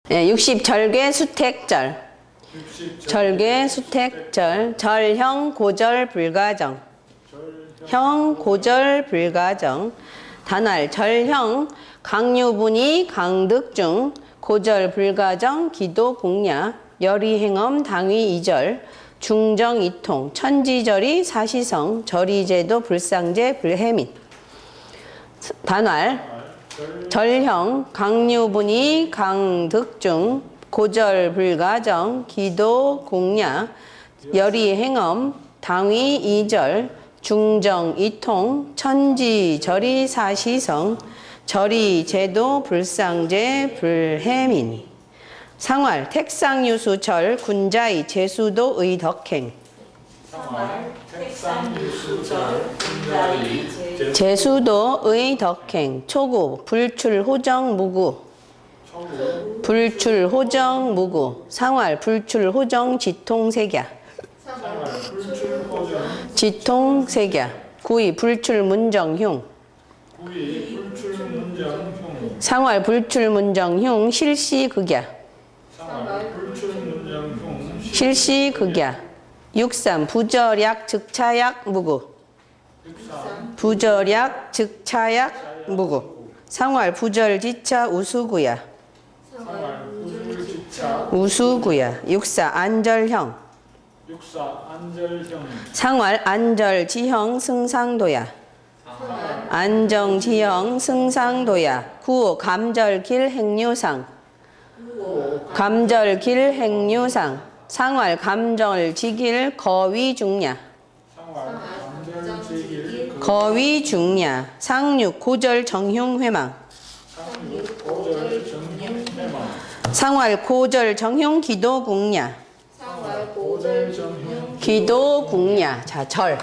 네, 60 절개 수택절. 절개 수택절. 절형 고절 불가정. 형 고절 불가정. 단월 절형 강유분이 강득중. 고절 불가정 기도 공야. 열이행엄 당위 이절. 중정 이통. 천지절이 사시성. 절이제도 불상제 불해민. 단월 절형 강유분이 강득중. 고절 불가정 기도 공야. 열이행엄 당위 이절. 중정 이통. 천지절이 사시성. 절이제도 불상제 불해민. 상월 택상유수절 군자이 제수도 의덕행. 상월 택상유수절 군자이 제수도 의덕행. 초구 불출호정 무구. 불출호정 무구. 상월 불출호정 지통색야. 상월 불출호정 지통색야. 구이 불출문정흉. 구이 불출문정흉. 상월 불출문정흉 실시극야. 상월 불출문정흉 실시극야. 육삼 부절약 즉차약 무구. 부절약 즉차약 무구. 상월 부절지차 우수구야. 상월 부절지차 우수구야. 육사 안절형. 육사 안절형. 상월 안절지형 승상도야. 안정지형 승상도야. 구오 감절길 행류상. 감절길 행류상. 상월 감절지길 거위중야. 상월 감절지길 거위중야. 상육 고절 정흉회망. 상육 고절 정흉해망. 상월 고절 정흉 기도궁야. 상월 고절 정흉 기도궁야. 자, 절.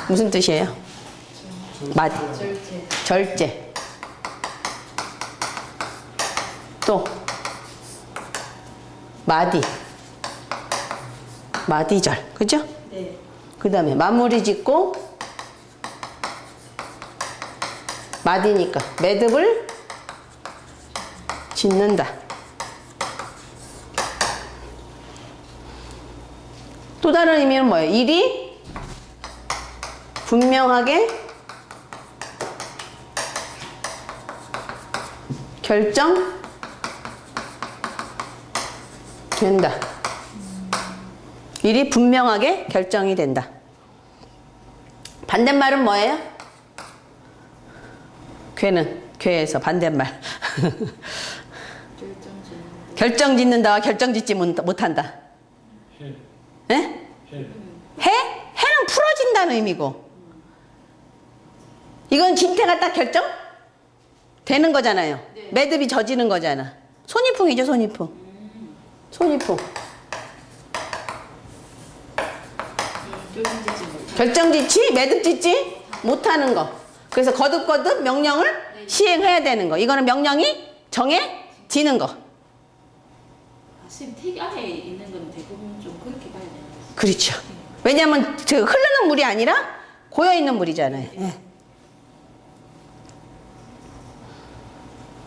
무슨 뜻이에요? 절제. 또 마디. 마디절. 그죠? 네. 그 다음에 마무리 짓고 마디니까 매듭을 짓는다. 또 다른 의미는 뭐예요? 일이 분명하게 결정 된다. 일이 분명하게 결정이 된다. 반대말은 뭐예요? 괴에서 반대말. 결정 짓는다와 결정 짓지 못한다. 해. 예? 해. 해는 풀어진다는 의미고. 이건 진태가 딱 결정? 되는 거잖아요. 네. 매듭이 젖이는 거잖아. 손이풍이죠, 손이풍. 손이풍. 결정짓지, 매듭짓지 못하는 거. 그래서 거듭거듭 명령을 시행해야 되는 거. 이거는 명령이 정해지는 거. 선생님 택 안에 있는 건 대부분 좀 그렇게 봐야 되는 거죠. 그렇죠. 왜냐하면 저 흐르는 물이 아니라 고여있는 물이잖아요. 예.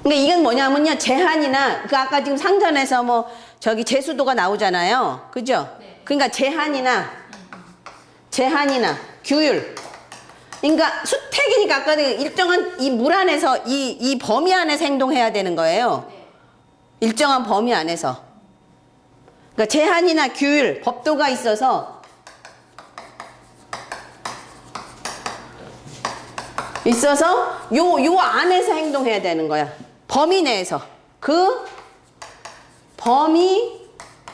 그러니까 이건 뭐냐면요. 제한이나, 그 아까 지금 상전에서 뭐, 저기 제수도가 나오잖아요. 그죠? 네. 그러니까 제한이나, 규율. 그러니까 수택이니까 아까 일정한 이 물 안에서, 이 범위 안에서 행동해야 되는 거예요. 네. 일정한 범위 안에서. 그러니까 제한이나 규율, 법도가 있어서, 요 안에서 행동해야 되는 거야. 범위 내에서. 그 범위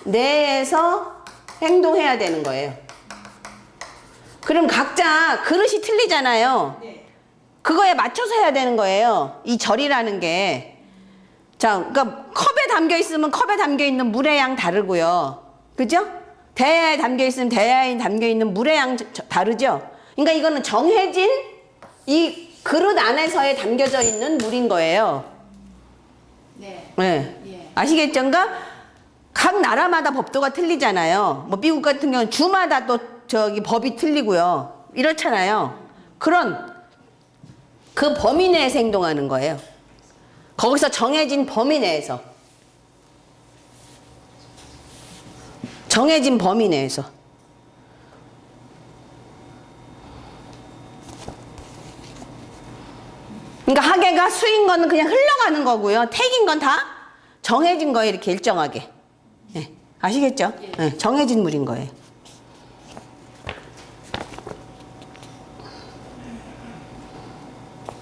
내에서 행동해야 되는 거예요. 그럼 각자 그릇이 틀리잖아요. 네. 그거에 맞춰서 해야 되는 거예요. 이 절이라는 게. 자, 그러니까 컵에 담겨 있으면 컵에 담겨 있는 물의 양 다르고요. 그죠? 대야에 담겨 있으면 대야에 담겨 있는 물의 양 다르죠? 그러니까 이거는 정해진 이 그릇 안에서에 담겨져 있는 물인 거예요. 네. 네. 예. 아시겠죠? 그러니까 각 나라마다 법도가 틀리잖아요. 뭐 미국 같은 경우는 주마다 또 저기 법이 틀리고요. 이렇잖아요. 그런 그 범위 내에서 행동하는 거예요. 거기서 정해진 범위 내에서. 정해진 범위 내에서. 그러니까 하계가 수인 거는 그냥 흘러가는 거고요. 택인 건 다 정해진 거예요. 이렇게 일정하게. 네. 아시겠죠? 네. 정해진 물인 거예요.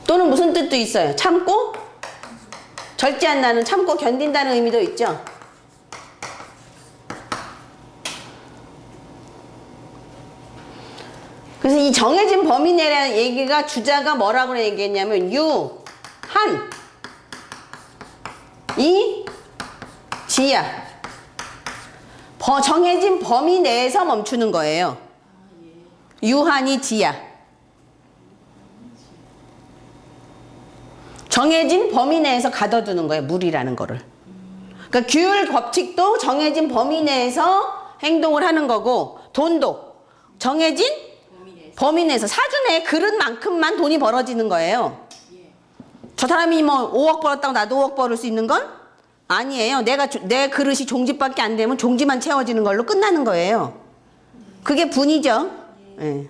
또는 무슨 뜻도 있어요. 참고 절제한다는, 참고 견딘다는 의미도 있죠. 그래서 이 정해진 범위 내라는 얘기가 주자가 뭐라고 얘기했냐면 유, 한, 이, 지야. 정해진 범위 내에서 멈추는 거예요. 유한이 지야. 정해진 범위 내에서 가둬두는 거예요. 물이라는 거를. 그러니까 규율 법칙도 정해진 범위 내에서 행동을 하는 거고, 돈도 정해진 범위 내에서 사주 내 그릇만큼만 돈이 벌어지는 거예요. 저 사람이 뭐 5억 벌었다고 나도 5억 벌을 수 있는 건 아니에요. 내 그릇이 종지밖에 안 되면 종지만 채워지는 걸로 끝나는 거예요. 그게 분이죠. 네.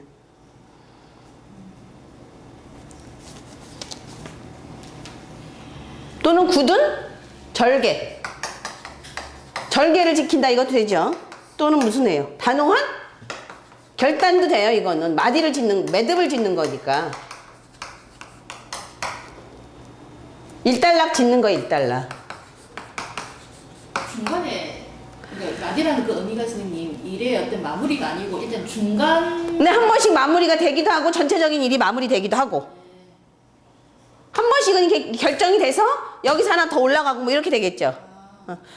또는 굳은 절개. 절개를 지킨다 이것도 되죠. 또는 무슨 해요? 단호한 결단도 돼요. 이거는 매듭을 짓는 거니까. 일단락 짓는 거예요. 일단락. 중간에 그러니까 마디라는 그 의미가 선생님 일의 어떤 마무리가 아니고 일단 중간. 근데 한 번씩 마무리가 되기도 하고 전체적인 일이 마무리되기도 하고. 한 번씩은 이렇게 결정이 돼서 여기서 하나 더 올라가고 뭐 이렇게 되겠죠.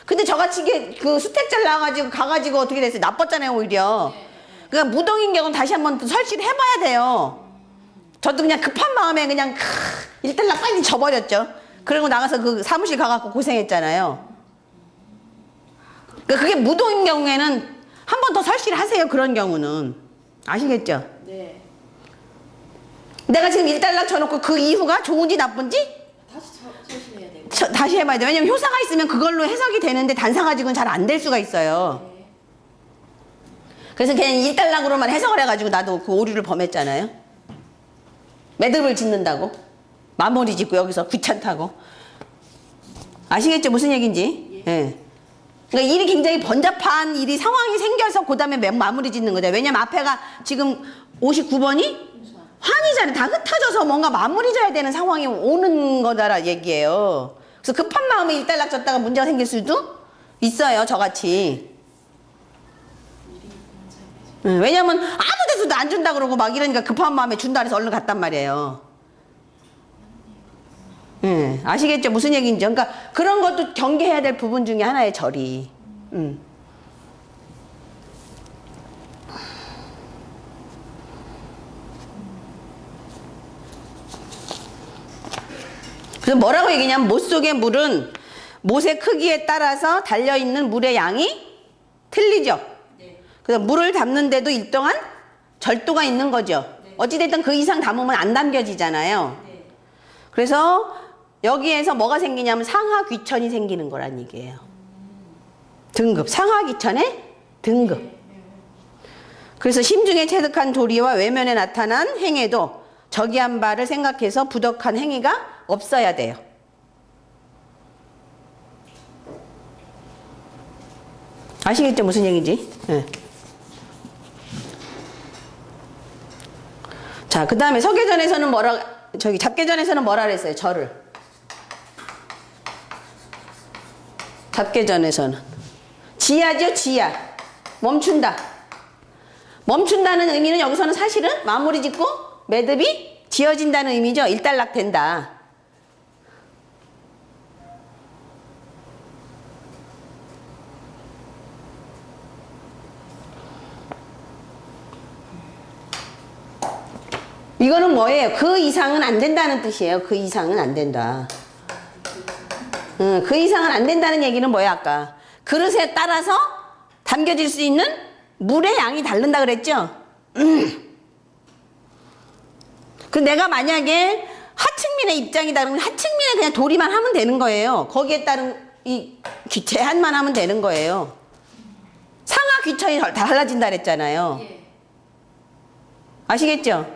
근데 저같이 그 수택잘 나와가지고 가가지고 어떻게 됐어요? 나빴잖아요 오히려. 그러니까 무동인 경우는 다시 한번 설치를 해봐야 돼요. 저도 그냥 급한 마음에 그냥 일단락 빨리 져버렸죠. 그리고 나가서 그 사무실 가갖고 고생했잖아요. 그러니까 그게 무동인 경우에는 한 번 더 설치를 하세요. 그런 경우는. 아시겠죠? 네. 내가 지금 일단락 쳐놓고 그 이후가 좋은지 나쁜지 다시 설치해야 되고. 다시 해봐야 돼요. 왜냐면 효사가 있으면 그걸로 해석이 되는데 단사 가지고는 잘 안 될 수가 있어요. 네. 그래서 그냥 일단락으로만 해석을 해가지고 나도 그 오류를 범했잖아요. 매듭을 짓는다고. 마무리 짓고 여기서 귀찮다고. 아시겠죠? 무슨 얘기인지? 예. 그러니까 일이 굉장히 번잡한 일이 상황이 생겨서 그 다음에 마무리 짓는 거죠. 왜냐면 앞에가 지금 59번이 환이잖아요. 다 흩어져서 뭔가 마무리 져야 되는 상황이 오는 거다라 얘기예요. 그래서 급한 마음에 일단락 졌다가 문제가 생길 수도 있어요. 저같이. 왜냐면 아무 데서도 안 준다 그러고 막 이러니까 급한 마음에 준다 그래서 얼른 갔단 말이에요. 아시겠죠? 무슨 얘기인지. 그러니까 그런 것도 경계해야 될 부분 중에 하나의 절이. 그래서 뭐라고 얘기냐면 못 속의 물은 못의 크기에 따라서 달려있는 물의 양이 틀리죠. 그래서 물을 담는데도 일정한 절도가 있는 거죠. 어찌됐든 그 이상 담으면 안 담겨지잖아요. 그래서 여기에서 뭐가 생기냐면 상하 귀천이 생기는 거란 얘기예요. 등급. 상하 귀천의 등급. 그래서 심중에 체득한 도리와 외면에 나타난 행해도 저기한 바를 생각해서 부덕한 행위가 없어야 돼요. 아시겠죠? 무슨 얘기인지? 네. 자, 그 다음에 서계전에서는 잡계전에서는 뭐라 그랬어요? 절을. 잡계전에서는. 지야죠, 지야. 멈춘다. 멈춘다는 의미는 여기서는 사실은 마무리 짓고 매듭이 지어진다는 의미죠. 일단락 된다. 이거는 뭐예요? 그 이상은 안 된다는 뜻이에요. 그 이상은 안 된다. 그 이상은 안 된다는 얘기는 뭐야 아까? 그릇에 따라서 담겨질 수 있는 물의 양이 다른다 그랬죠? 그 내가 만약에 하층 하층민의 입장이 다르면 하층민의 그냥 도리만 하면 되는 거예요. 거기에 따른 이 제한만 하면 되는 거예요. 상하 귀천이 달라진다 그랬잖아요. 예. 아시겠죠?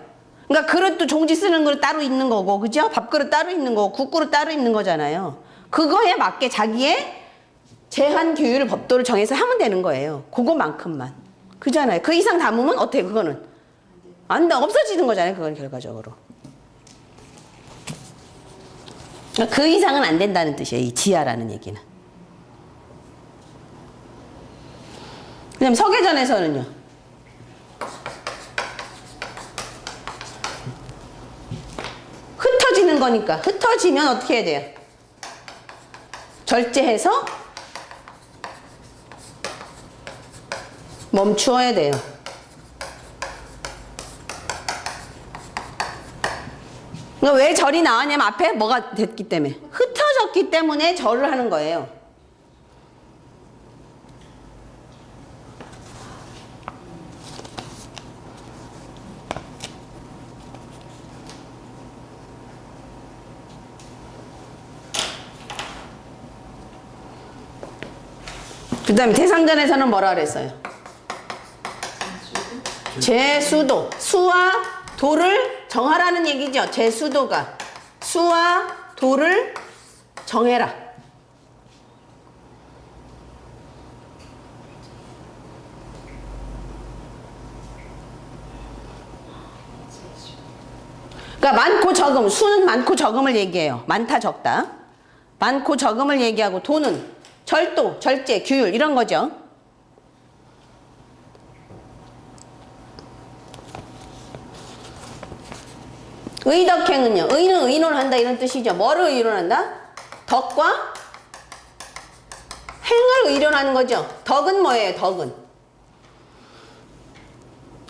그러니까 그릇도 종지 쓰는 그릇 따로 있는 거고, 그죠? 밥그릇 따로 있는 거고, 국그릇 따로 있는 거잖아요. 그거에 맞게 자기의 제한 규율 법도를 정해서 하면 되는 거예요. 그거만큼만. 그잖아요. 그 이상 담으면 어떻게 그거는? 안 돼. 없어지는 거잖아요. 그건 결과적으로. 그러니까 그 이상은 안 된다는 뜻이에요. 이 지하라는 얘기는. 그다음 서계전에서는요. 흩어지는 거니까 흩어지면 어떻게 해야 돼요? 절제해서 멈추어야 돼요. 그러니까 왜 절이 나왔냐면 앞에 뭐가 됐기 때문에 흩어졌기 때문에 절을 하는 거예요. 그 다음에 대상전에서는 뭐라 그랬어요? 제수도. 수와 도를 정하라는 얘기죠. 제수도가. 수와 도를 정해라. 그러니까 많고 적음. 수는 많고 적음을 얘기해요. 많다 적다. 많고 적음을 얘기하고 도는 절도, 절제, 규율 이런 거죠. 의덕행은요. 의는 의논한다 이런 뜻이죠. 뭐를 의논한다? 덕과 행을 의논하는 거죠. 덕은 뭐예요? 덕은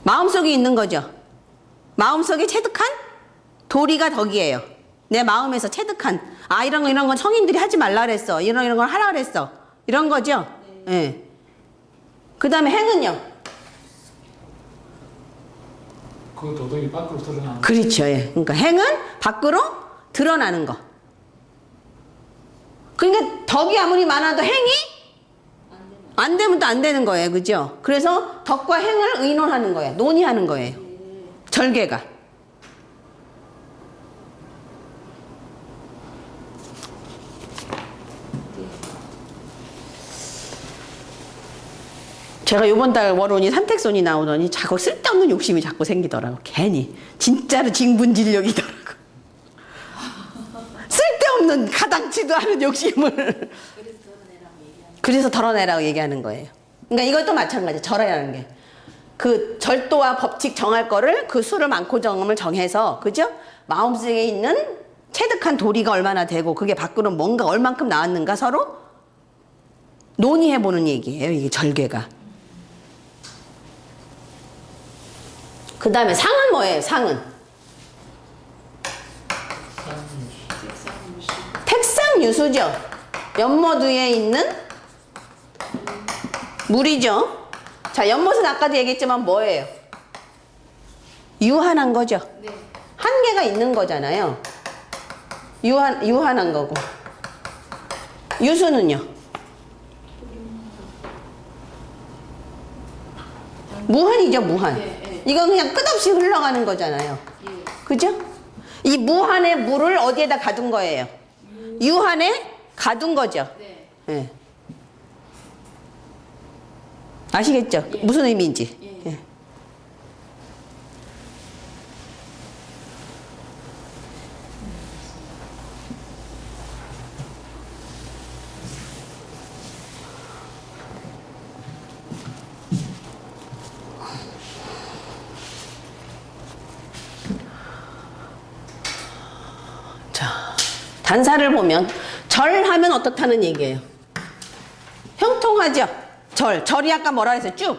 마음속에 있는 거죠. 마음속에 체득한 도리가 덕이에요. 내 마음에서 체득한 이런 건 성인들이 하지 말라 그랬어. 이런 걸 하라 그랬어. 이런 거죠. 예. 네. 그 다음에 행은요. 그 도덕이 밖으로 드러나는. 그렇죠. 예. 그러니까 행은 밖으로 드러나는 거. 그러니까 덕이 아무리 많아도 행이 안 되면 또 안 되는 거예요. 그죠? 그래서 덕과 행을 의논하는 거예요. 논의하는 거예요. 절개가. 제가 요번 달 월온이 삼택손이 나오더니 자꾸 쓸데없는 욕심이 자꾸 생기더라고. 괜히. 진짜로 징분진력이더라고. 쓸데없는 가당치도 않은 욕심을. 그래서 덜어내라고 얘기하는 거예요. 그러니까 이것도 마찬가지. 절이라는 게. 그 절도와 법칙 정할 거를 그 수를 많고 적음을 정해서, 그죠? 마음속에 있는 체득한 도리가 얼마나 되고 그게 밖으로 뭔가 얼만큼 나왔는가 서로 논의해보는 얘기예요. 이게 절개가. 그 다음에 상은 뭐예요? 상은 택상유수죠. 연못위에 있는 물이죠. 자, 연못은 아까도 얘기했지만 뭐예요? 유한한 거죠. 네. 한계가 있는 거잖아요. 유한한 거고. 유수는요? 무한이죠, 무한. 예, 예. 이건 그냥 끝없이 흘러가는 거잖아요. 예. 그죠? 이 무한의 물을 어디에다 가둔 거예요? 유한에 가둔 거죠. 네. 예. 아시겠죠? 예. 무슨 의미인지. 예. 예. 단사를 보면 절하면 어떻다는 얘기예요. 형통하죠. 절이 아까 뭐라 했어요? 쭉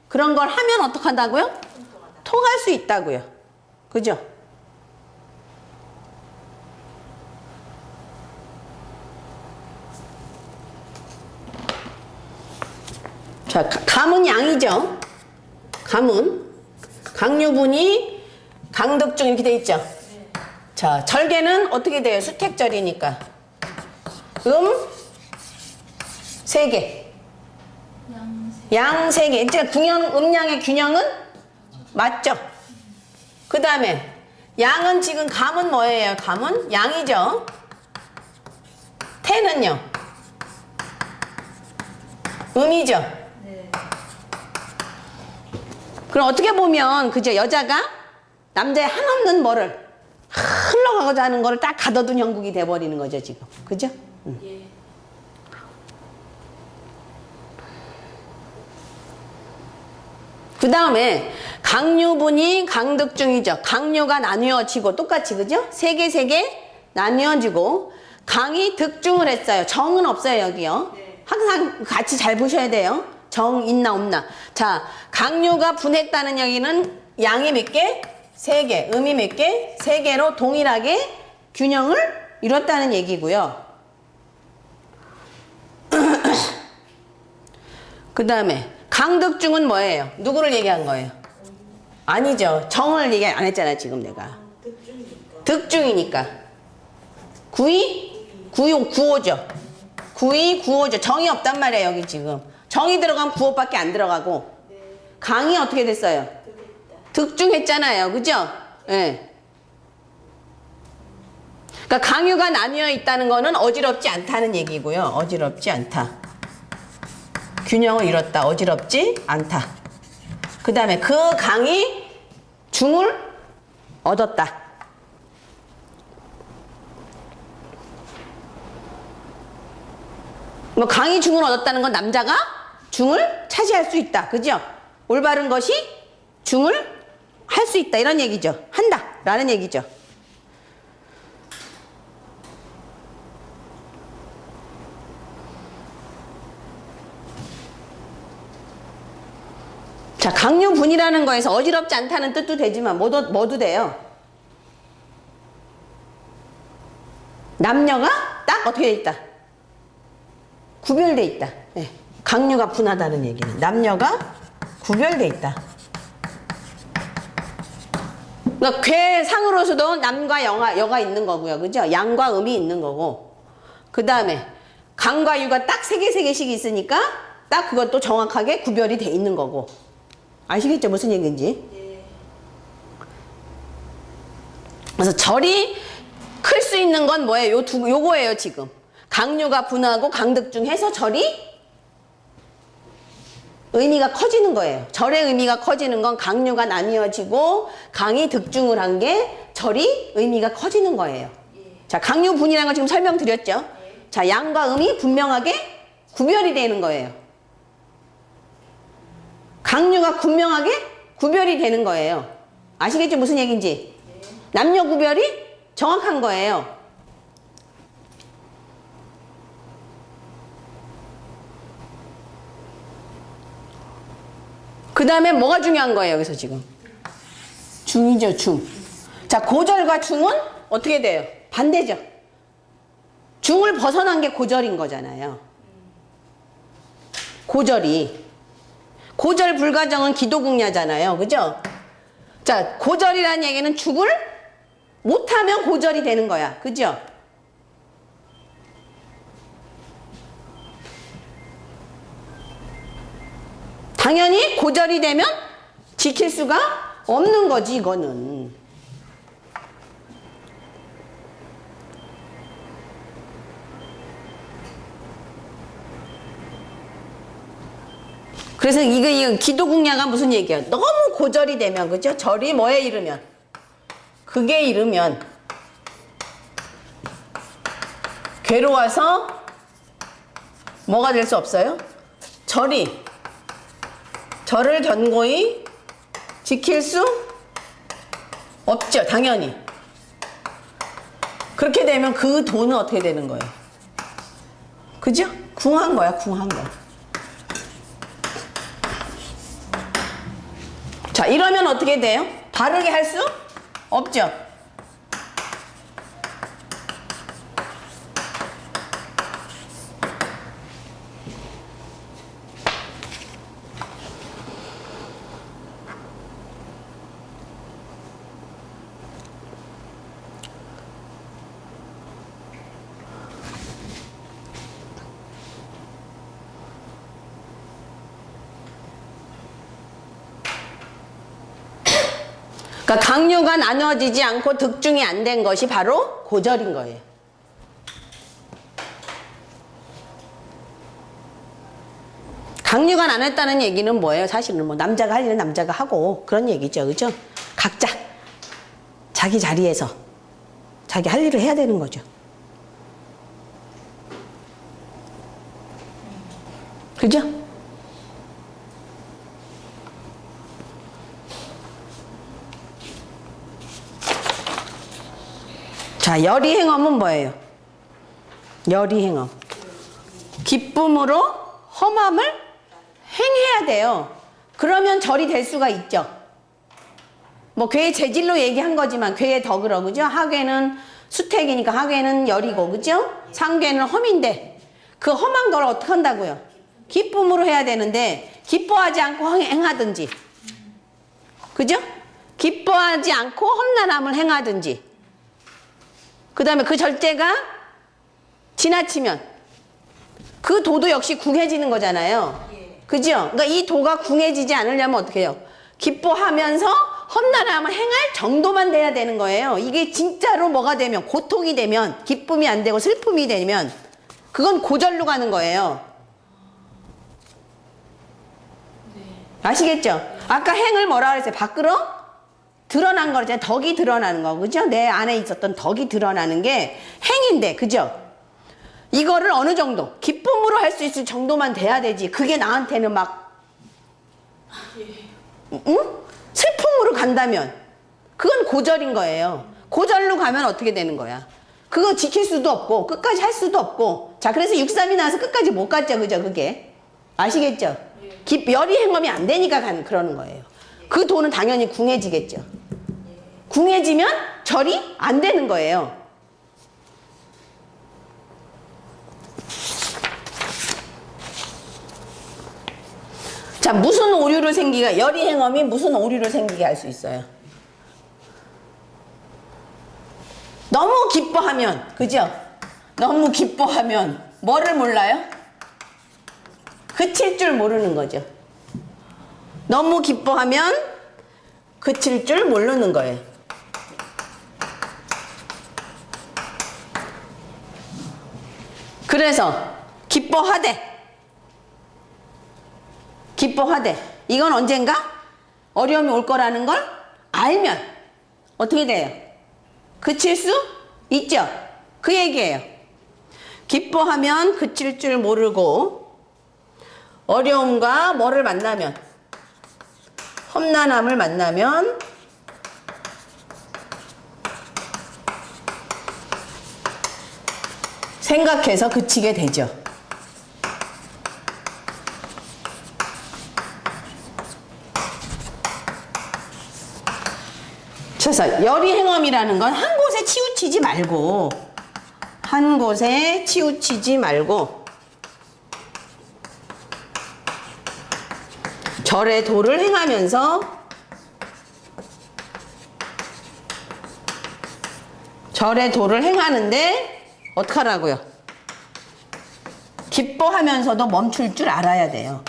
그런 걸 하면 어떡한다고요? 통할 수 있다고요. 그죠? 자, 감은 양이죠. 감은 강유분이 강덕중 이렇게 돼 있죠. 자, 절개는 어떻게 돼요? 수택절이니까. 3개. 양 3개. 이제 음양의 균형은 맞죠? 그 다음에 양은 지금 감은 뭐예요? 감은 양이죠? 태는요? 음이죠? 네. 그럼 어떻게 보면 그죠? 여자가 남자의 한없는 뭐를 흘러가고자 하는 거를 딱 가둬둔 형국이 돼버리는 거죠 지금. 그죠? 예. 그 다음에 강유분이 강득중이죠. 강유가 나뉘어지고 똑같이 그죠? 3개 3개 나뉘어지고 강이 득중을 했어요. 정은 없어요 여기요. 네. 항상 같이 잘 보셔야 돼요. 정 있나 없나. 자, 강유가 분했다는 여기는 양이 몇 개? 3개. 음이 몇 개? 3개로 동일하게 균형을 이뤘다는 얘기고요. 그 다음에 강득중은 뭐예요? 누구를 얘기한 거예요? 아니죠. 정을 얘기 안 했잖아 지금 내가. 득중이니까. 9호9죠 9호 정이 없단 말이에요 여기 지금. 정이 들어가면 9호밖에 안 들어가고. 강이 어떻게 됐어요? 득중했잖아요. 그죠? 예. 네. 그러니까 강유가 나뉘어 있다는 거는 어지럽지 않다는 얘기고요. 어지럽지 않다. 균형을 이뤘다. 어지럽지 않다. 그 다음에 그 강이 중을 얻었다. 뭐 강이 중을 얻었다는 건 남자가 중을 차지할 수 있다. 그죠? 올바른 것이 중을 할 수 있다. 이런 얘기죠. 한다. 라는 얘기죠. 자, 강유분이라는 거에서 어지럽지 않다는 뜻도 되지만 뭐도 돼요? 남녀가 딱 어떻게 돼 있다? 구별돼 있다. 네. 강유가 분하다는 얘기는 남녀가 구별돼 있다. 그러니까 괴상으로서도 남과 여가 있는 거고요. 그죠? 양과 음이 있는 거고. 그 다음에 강과 유가 딱 3개씩 있으니까 딱 그것도 정확하게 구별이 돼 있는 거고. 아시겠죠? 무슨 얘기인지? 네. 그래서 절이 클 수 있는 건 뭐예요? 요거예요, 지금. 강유가 분하고 강득중 해서 절이 의미가 커지는 거예요. 절의 의미가 커지는 건 강유가 나뉘어지고 강이 득중을 한 게 절이 의미가 커지는 거예요. 자, 강유분이라는 거 지금 설명드렸죠? 자, 양과 음이 분명하게 구별이 되는 거예요. 강유가 분명하게 구별이 되는 거예요. 아시겠죠? 무슨 얘기인지? 남녀 구별이 정확한 거예요. 그 다음에 뭐가 중요한 거예요, 여기서 지금? 중이죠, 중. 자, 고절과 중은 어떻게 돼요? 반대죠. 중을 벗어난 게 고절인 거잖아요. 고절이. 고절 불가정은 기도궁야잖아요. 그죠? 자, 고절이라는 얘기는 죽을 못하면 고절이 되는 거야. 그죠? 당연히 고절이 되면 지킬 수가 없는 거지, 이거는. 그래서 이거 기도궁야가 무슨 얘기야? 너무 고절이 되면, 그죠? 절이 뭐에 이르면? 극에 이르면 괴로워서 뭐가 될 수 없어요? 절을 견고히 지킬 수 없죠, 당연히. 그렇게 되면 그 돈은 어떻게 되는 거예요? 그죠? 궁한 거야, 궁한 거. 자, 이러면 어떻게 돼요? 바르게 할 수 없죠? 그러니까 강류가 나눠지지 않고 득중이 안 된 것이 바로 고절인 거예요. 강류가 나눴다는 얘기는 뭐예요? 사실은 뭐 남자가 할 일은 남자가 하고 그런 얘기죠. 그죠? 각자 자기 자리에서 자기 할 일을 해야 되는 거죠. 그죠? 자, 열이행엄은 뭐예요? 열이행엄. 기쁨으로 험함을 행해야 돼요. 그러면 절이 될 수가 있죠. 뭐 괴의 재질로 얘기한 거지만 괴의 덕으로, 그죠? 하괴는 수택이니까 하괴는 열이고, 그죠? 상괴는 험인데 그 험한 걸 어떻게 한다고요? 기쁨으로 해야 되는데 기뻐하지 않고 행하든지, 그죠? 기뻐하지 않고 험난함을 행하든지, 그 다음에 그 절제가 지나치면 그 도도 역시 궁해지는 거잖아요. 그죠? 그러니까 이 도가 궁해지지 않으려면 어떻게 해요? 기뻐하면서 험난함을 행할 정도만 돼야 되는 거예요. 이게 진짜로 뭐가 되면, 고통이 되면, 기쁨이 안 되고 슬픔이 되면 그건 고절로 가는 거예요. 아시겠죠? 아까 행을 뭐라 그랬어요? 밖으로 드러난 거잖아요. 덕이 드러나는 거, 그죠? 내 안에 있었던 덕이 드러나는 게 행인데, 그죠? 이거를 어느 정도 기쁨으로 할 수 있을 정도만 돼야 되지. 그게 나한테는 막 응? 슬픔으로 간다면 그건 고절인 거예요. 고절로 가면 어떻게 되는 거야? 그거 지킬 수도 없고 끝까지 할 수도 없고. 자, 그래서 6.3이 나와서 끝까지 못 갔죠, 그죠? 그게 아시겠죠? 열이 행엄이 안 되니까 그러는 거예요. 그 도는 당연히 궁해지겠죠. 궁해지면 절이 안 되는 거예요. 자, 무슨 오류를 생기게, 열이 행엄이 무슨 오류를 생기게 할 수 있어요? 너무 기뻐하면, 그죠? 너무 기뻐하면 뭐를 몰라요? 그칠 줄 모르는 거죠. 너무 기뻐하면 그칠 줄 모르는 거예요. 그래서 기뻐하되 이건 언젠가 어려움이 올 거라는 걸 알면 어떻게 돼요? 그칠 수 있죠? 그 얘기예요. 기뻐하면 그칠 줄 모르고 어려움과 뭐를 만나면, 험난함을 만나면 생각해서 그치게 되죠. 그래서 열이 행엄이라는 건 한 곳에 치우치지 말고 절의 도를 행하면서 절의 도를 행하는데 어떡하라고요? 기뻐하면서도 멈출 줄 알아야 돼요.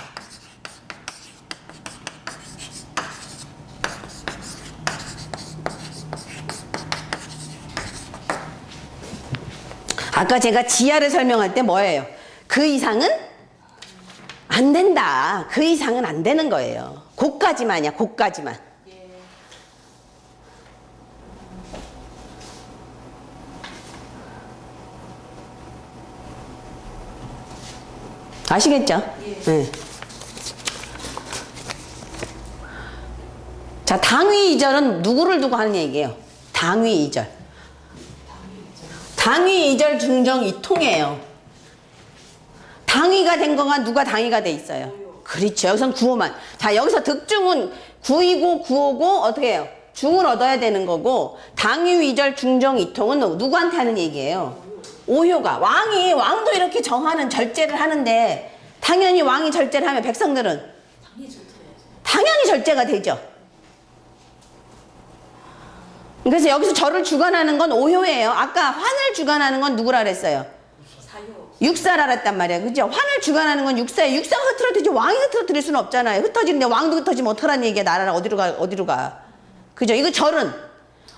아까 제가 지하를 설명할 때 뭐예요? 그 이상은 안 된다. 그 이상은 안 되는 거예요. 고까지만이야, 고까지만. 아시겠죠? 네. 자, 당위이절은 누구를 두고 하는 얘기예요? 당위이절. 당위이절 중정이통이에요. 당위가 된 거가 누가 당위가 돼 있어요? 그렇죠. 여기선 구호만. 자, 여기서 득중은 구이고 구호고 어떻게 해요? 중을 얻어야 되는 거고, 당위이절 중정이통은 누구한테 하는 얘기예요? 오효가. 왕도 이렇게 정하는 절제를 하는데 당연히 왕이 절제를 하면 백성들은 당연히 절제가 되죠. 그래서 여기서 절을 주관하는 건 오효예요. 아까 환을 주관하는 건 누구라 그랬어요? 육사라 그랬단 말이에요. 그죠? 환을 주관하는 건 육사예요. 육사가 흐트러뜨리지 왕이 흐트러뜨릴 수는 없잖아요. 흩어지는데 왕도 흩어지면 어떡하라는 얘기야. 나라라 어디로 가. 그죠? 이거 절은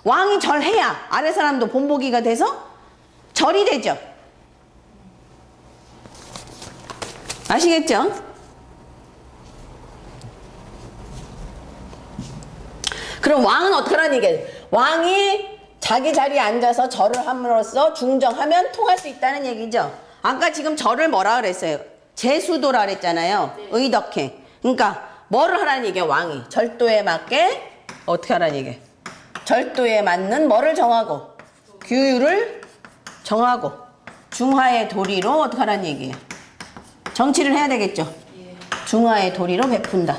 왕이 절해야 아래 사람도 본보기가 돼서 절이 되죠. 아시겠죠? 그럼 왕은 어떻게 하는 얘기예요? 왕이 자기 자리에 앉아서 절을 함으로써 중정하면 통할 수 있다는 얘기죠. 아까 지금 절을 뭐라 그랬어요? 제수도라 그랬잖아요. 의덕행. 그러니까 뭐를 하라는 얘기예요? 왕이 절도에 맞게 어떻게 하라는 얘기예요? 절도에 맞는 뭐를 정하고 규율을 정하고 중화의 도리로 어떻게 하라는 얘기예요? 정치를 해야 되겠죠. 중화의 도리로 베푼다.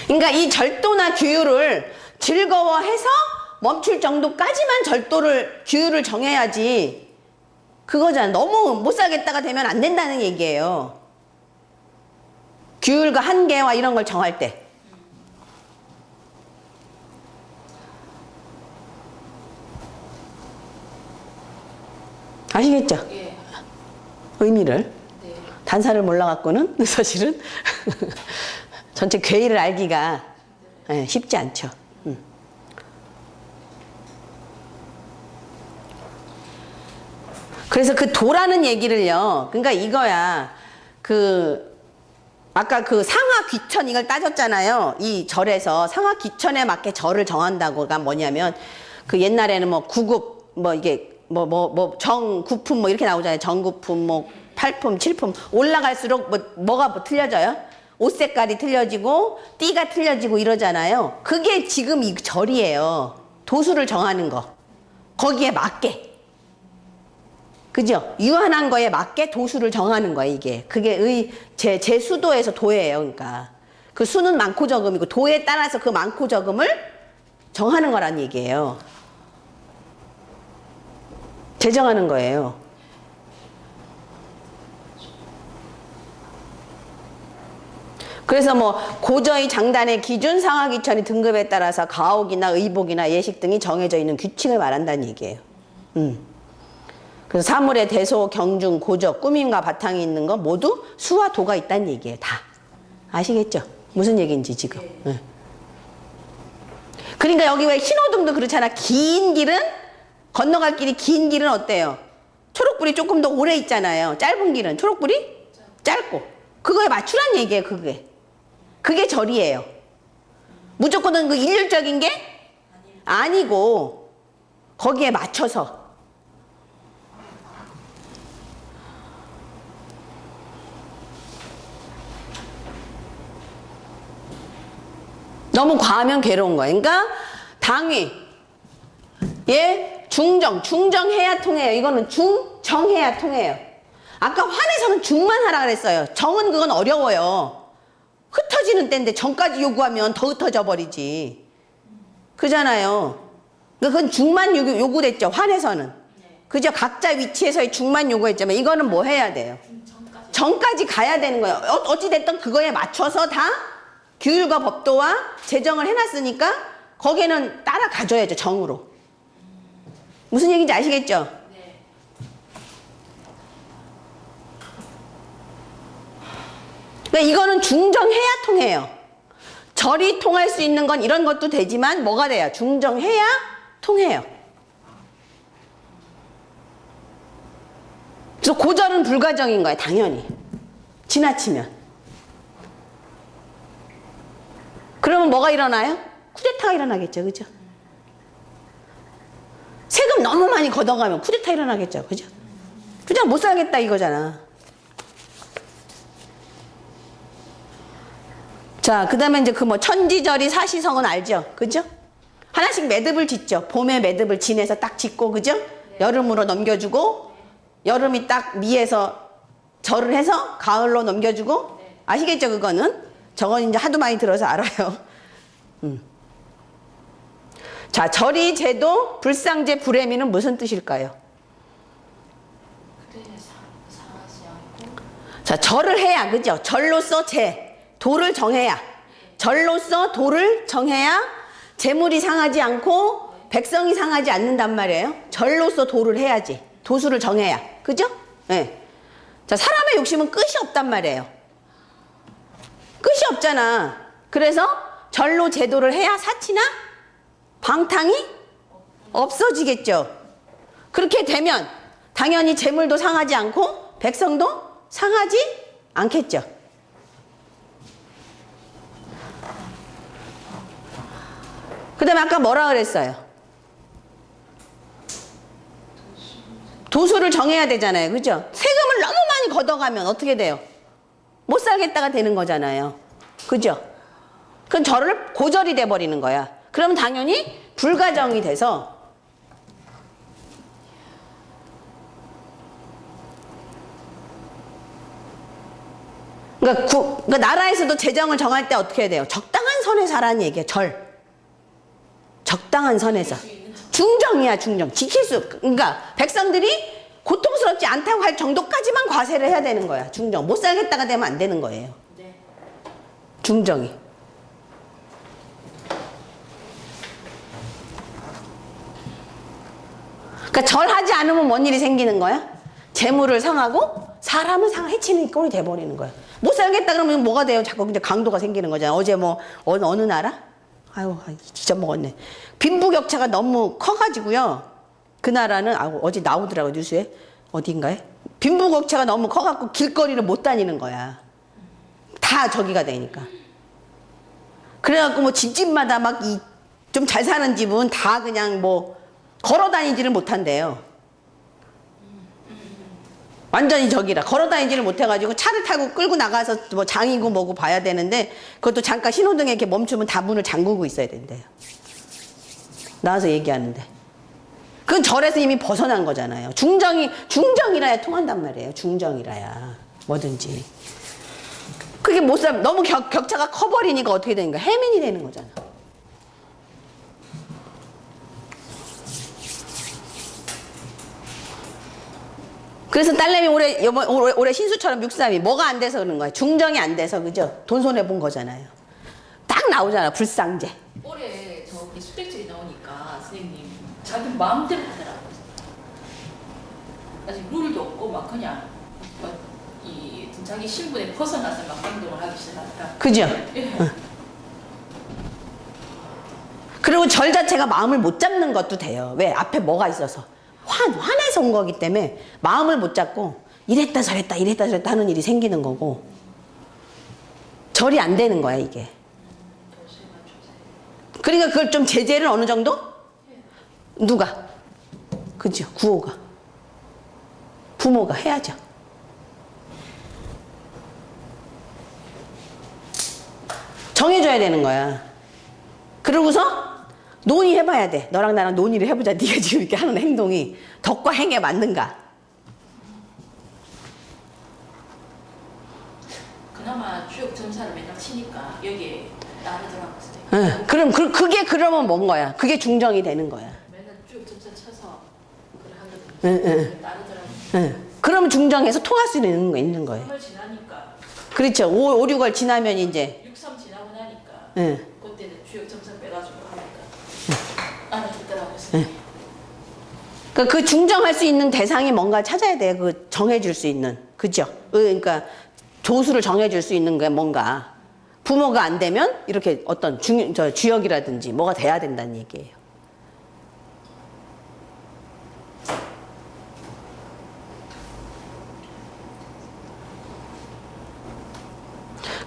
그러니까 이 절도나 규율을 즐거워해서 멈출 정도까지만 절도를 규율을 정해야지 그거잖아. 너무 못 살겠다가 되면 안 된다는 얘기예요. 규율과 한계와 이런 걸 정할 때. 아시겠죠? 예. 의미를. 네. 단사를 몰라갖고는 사실은 전체 괴의를 알기가 쉽지 않죠. 그래서 그 도라는 얘기를요. 그러니까 이거야. 아까 그 상하 귀천 이걸 따졌잖아요. 이 절에서 상하 귀천에 맞게 절을 정한다고가 뭐냐면 그 옛날에는 뭐 구급 뭐 이게 정구품 뭐 이렇게 나오잖아요. 정구품 뭐 8품 7품 올라갈수록 뭐가 틀려져요? 옷 색깔이 틀려지고 띠가 틀려지고 이러잖아요. 그게 지금 이 절이에요. 도수를 정하는 거. 거기에 맞게. 그죠? 유한한 거에 맞게 도수를 정하는 거예요, 이게. 그게 제 수도에서 도예요, 그러니까. 그 수는 많고 적음이고, 도에 따라서 그 많고 적음을 정하는 거란 얘기예요. 제정하는 거예요. 그래서 뭐, 고저의 장단의 기준, 상하귀천의 등급에 따라서 가옥이나 의복이나 예식 등이 정해져 있는 규칙을 말한다는 얘기예요. 그래서 사물의 대소, 경중, 고적, 꾸밈과 바탕이 있는 거 모두 수와 도가 있다는 얘기예요. 다. 아시겠죠? 무슨 얘기인지 지금. 네. 그러니까 여기 왜 신호등도 그렇잖아. 긴 길은 건너갈 길이 긴 길은 어때요? 초록불이 조금 더 오래 있잖아요. 짧은 길은 초록불이 짧고. 그거에 맞추란 얘기예요. 그게 절이에요. 무조건은 그 일률적인 게 아니고 거기에 맞춰서. 너무 과하면 괴로운 거예요. 그러니까 당위, 중정해야 통해요. 이거는 중정해야 통해요. 아까 환에서는 중만 하라 그랬어요. 정은 그건 어려워요. 흩어지는 때인데 정까지 요구하면 더 흩어져 버리지. 그잖아요. 그건 중만 요구됐죠. 환에서는. 그죠? 각자 위치에서의 중만 요구했지만 이거는 뭐 해야 돼요? 정까지 가야 되는 거예요. 어찌됐든 그거에 맞춰서 다 규율과 법도와 제정을 해놨으니까 거기에는 따라가줘야죠. 정으로. 무슨 얘기인지 아시겠죠? 네. 그러니까 이거는 중정해야 통해요. 절이 통할 수 있는 건 이런 것도 되지만 뭐가 돼요? 중정해야 통해요. 그래서 고절은 불가정인 거예요. 당연히. 지나치면. 그러면 뭐가 일어나요? 쿠데타가 일어나겠죠. 그죠? 세금 너무 많이 걷어가면 쿠데타 일어나겠죠. 그죠? 그냥 못 살겠다 이거잖아. 자, 그 다음에 이제 그 뭐 천지절이 사시성은 알죠? 그죠? 하나씩 매듭을 짓죠. 봄에 매듭을 지내서 딱 짓고, 그죠? 여름으로 넘겨주고, 여름이 딱 미에서 절을 해서 가을로 넘겨주고, 아시겠죠? 그거는? 저건 이제 하도 많이 들어서 알아요. 자, 절이 제도, 불상제, 불해미는 무슨 뜻일까요? 상하지 않고. 자, 절을 해야, 그죠? 절로서 도를 정해야. 절로서 도를 정해야 재물이 상하지 않고 백성이 상하지 않는단 말이에요. 절로서 도를 해야지. 도수를 정해야. 그죠? 네. 자, 사람의 욕심은 끝이 없단 말이에요. 끝이 없잖아. 그래서 절로 제도를 해야 사치나 방탕이 없어지겠죠. 그렇게 되면 당연히 재물도 상하지 않고 백성도 상하지 않겠죠. 그 다음에 아까 뭐라 그랬어요? 도수를 정해야 되잖아요. 그죠? 세금을 너무 많이 걷어가면 어떻게 돼요? 못 살겠다가 되는 거잖아요. 그죠? 그럼 저를 고절이 돼버리는 거야. 그러면 당연히 불가정이 돼서 그러니까 나라에서도 재정을 정할 때 어떻게 해야 돼요? 적당한 선에서 하라는 얘기예요. 적당한 선에서. 중정이야, 중정. 지킬 수, 그러니까 백성들이 고통스럽지 않다고 할 정도까지만 과세를 해야 되는 거야. 중정. 못 살겠다가 되면 안 되는 거예요. 중정이. 그러니까 절하지 않으면 뭔 일이 생기는 거야? 재물을 상하고 사람을 해치는 꼴이 돼버리는 거야. 못 살겠다 그러면 뭐가 돼요? 자꾸 이제 강도가 생기는 거잖아. 어제 뭐 어느 나라? 아유, 잊어먹었네. 빈부격차가 너무 커가지고요. 그 나라는 어제 나오더라고 뉴스에 어딘가에 빈부격차가 너무 커갖고 길거리를 못 다니는 거야. 다 저기가 되니까. 그래갖고 뭐 집집마다 막 좀 잘 사는 집은 다 그냥 뭐 걸어 다니지를 못한대요. 완전히 저기라. 걸어 다니지를 못해가지고 차를 타고 끌고 나가서 뭐 장이고 뭐고 봐야 되는데 그것도 잠깐 신호등에 이렇게 멈추면 다 문을 잠그고 있어야 된대요. 나와서 얘기하는데. 그건 절에서 이미 벗어난 거잖아요. 중정이라야 통한단 말이에요. 중정이라야. 뭐든지. 그게 못 살, 너무 격차가 커버리니까 어떻게 되는가? 해민이 되는 거잖아. 그래서 딸내미 올해 신수처럼 632 뭐가 안 돼서 그런 거야? 중정이 안 돼서 그죠? 돈 손해 본 거잖아요. 딱 나오잖아. 불상제. 올해 저기 수백절이 나오니까 선생님 자기 마음대로 하더라고요. 아직 룰도 없고 막 그냥 이 자기 신분에 벗어나서 막 행동을 하기 시작하니까. 그죠? 예. 그리고 절 자체가 마음을 못 잡는 것도 돼요. 왜? 앞에 뭐가 있어서. 화내서 온 거기 때문에 마음을 못 잡고 이랬다 저랬다 하는 일이 생기는 거고 절이 안 되는 거야 이게. 그러니까 그걸 좀 제재를 어느 정도? 누가? 그죠? 구호가. 부모가 해야죠. 정해줘야 되는 거야. 그러고서 논의해봐야 돼. 너랑 나랑 논의를 해보자. 네가 지금 이렇게 하는 행동이 덕과 행에 맞는가? 그나마 주역 점사를 맨날 치니까 여기에 나르더라고요. 응. 그럼 그게 그러면 뭔 거야? 그게 중정이 되는 거야. 맨날 주역 점사 쳐서 그걸 하거든요. 응. 나르더라고요. 응. 그러면 중정해서 통할 수 있는 거예요. 3월 지나니까. 그렇죠. 5, 6월 지나면 이제. 6.3 지나고 나니까. 응. 그때는 주역 점사 빼가지고 하니까 알아듣더라고요. 그러니까 그 중정할 수 있는 대상이 뭔가 찾아야 돼. 그 정해줄 수 있는. 그죠? 그러니까 조수를 정해줄 수 있는 게 뭔가. 부모가 안 되면 이렇게 어떤 주역이라든지 뭐가 돼야 된다는 얘기예요.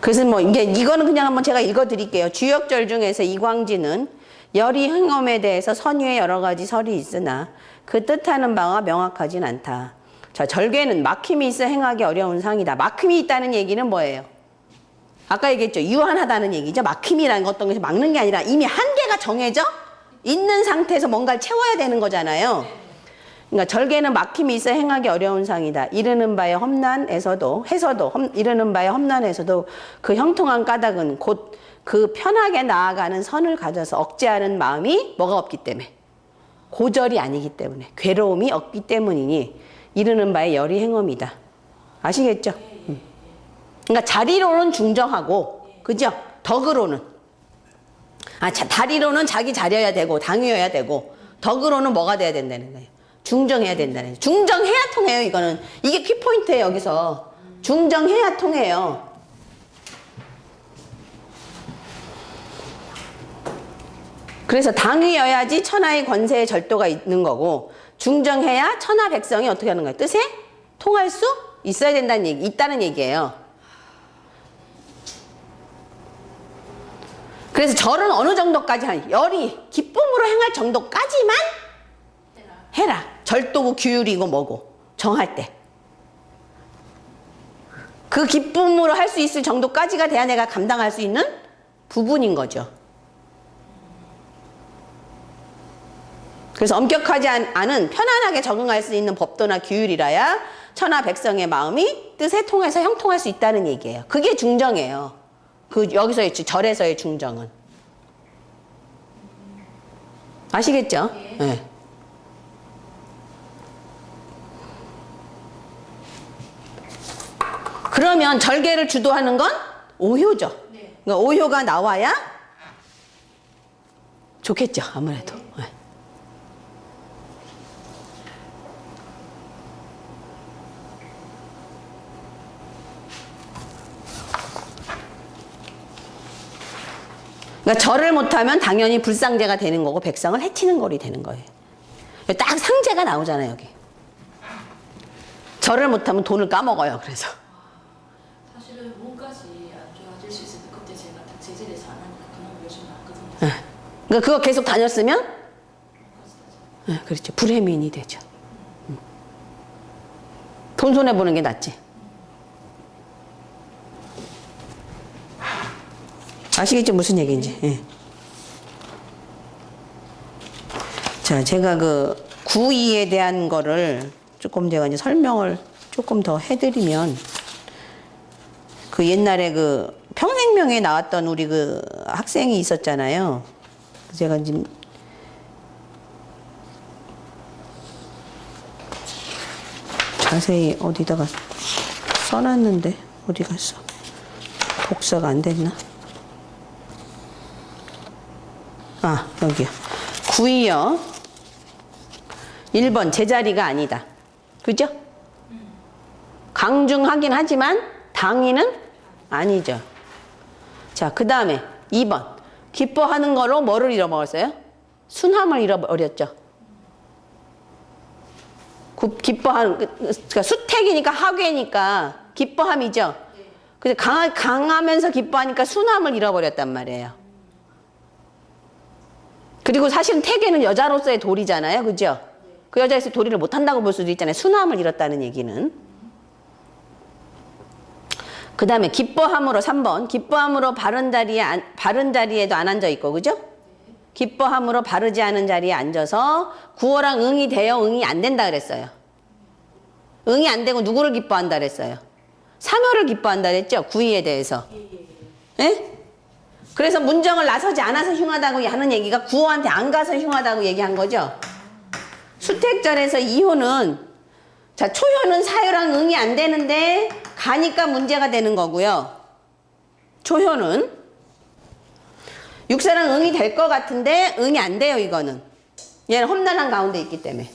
그래서 뭐 이거는 그냥 한번 제가 읽어드릴게요. 주역절 중에서 이광진은 열이 흥엄에 대해서 선유의 여러 가지 설이 있으나 그 뜻하는 바가 명확하진 않다. 자, 절개는 막힘이 있어 행하기 어려운 상이다. 막힘이 있다는 얘기는 뭐예요? 아까 얘기했죠. 유한하다는 얘기죠. 막힘이라는 어떤 것이 막는 게 아니라 이미 한계가 정해져 있는 상태에서 뭔가를 채워야 되는 거잖아요. 그러니까 절개는 막힘이 있어 행하기 어려운 상이다. 이르는 바의 험난에서도 이르는 바의 험난에서도 그 형통한 까닭은 곧 그 편하게 나아가는 선을 가져서 억제하는 마음이 뭐가 없기 때문에 고절이 아니기 때문에 괴로움이 없기 때문이니 이르는 바의 열이 행엄이다. 아시겠죠? 그러니까 자리로는 중정하고 그죠? 덕으로는 다리로는 자기 자리여야 되고 당위여야 되고 덕으로는 뭐가 돼야 된다는 거예요. 중정해야 된다는 거예요. 중정해야 통해요. 이거는 이게 키포인트예요. 여기서 중정해야 통해요. 그래서 당위여야지 천하의 권세의 절도가 있는 거고, 중정해야 천하 백성이 어떻게 하는 거예요? 뜻에 통할 수 있어야 된다는 얘기, 있다는 얘기예요. 그래서 절은 어느 정도까지 하냐? 열이 기쁨으로 행할 정도까지만 해라. 절도고 규율이고 뭐고 정할 때. 그 기쁨으로 할 수 있을 정도까지가 돼야 내가 감당할 수 있는 부분인 거죠. 그래서 엄격하지 않은 편안하게 적응할 수 있는 법도나 규율이라야 천하 백성의 마음이 뜻에 통해서 형통할 수 있다는 얘기예요. 그게 중정이에요. 여기서의 절에서의 중정은. 아시겠죠? 네. 그러면 절개를 주도하는 건 오효죠. 네. 그러니까 오효가 나와야 좋겠죠, 아무래도. 네. 그러니까 절을 못하면 당연히 불상제가 되는 거고 백성을 해치는 꼴이 되는 거예요. 딱 상제가 나오잖아요, 여기. 절을 못하면 돈을 까먹어요, 그래서. 사실은 몸까지 안 좋아질 수 있을 때 그때 제가 딱 제재를 해서 안 하니까 그나마 요즘 나거든요. 그러니까 그거 계속 다녔으면 그렇죠. 불해민이 되죠. 돈 손해보는 게 낫지. 아시겠죠? 무슨 얘기인지. 예. 자, 제가 그 구이에 대한 거를 조금 제가 이제 설명을 조금 더 해드리면, 그 옛날에 그 평생명에 나왔던 우리 그 학생이 있었잖아요. 제가 지금 자세히 어디다가 써놨는데 어디 갔어? 복사가 안 됐나? 아, 여기요. 9위요. 1번 제자리가 아니다. 그죠? 강중하긴 하지만 당위는 아니죠. 자, 그 다음에 2번. 기뻐하는 거로 뭐를 잃어먹었어요? 순함을 잃어버렸죠. 기뻐하는, 그러니까 수택이니까 하괴니까 기뻐함이죠. 근데 강하면서 기뻐하니까 순함을 잃어버렸단 말이에요. 그리고 사실은 태계는 여자로서의 도리잖아요. 그죠? 그 여자에서 도리를 못한다고 볼 수도 있잖아요. 순함을 잃었다는 얘기는. 그 다음에 기뻐함으로 3번. 기뻐함으로 바른 자리에도 안 앉아 있고, 그죠? 기뻐함으로 바르지 않은 자리에 앉아서 구어랑 응이 돼요? 응이 안 된다 그랬어요. 응이 안 되고 누구를 기뻐한다 그랬어요? 사묘를 기뻐한다 그랬죠? 구의에 대해서. 예? 그래서 문정을 나서지 않아서 흉하다고 하는 얘기가 구어한테 안 가서 흉하다고 얘기한 거죠. 수택절에서 이효는, 자, 초효는 사효랑 응이 안 되는데 가니까 문제가 되는 거고요. 초효는 육사랑 응이 될 것 같은데 응이 안 돼요, 이거는. 얘는 험난한 가운데 있기 때문에.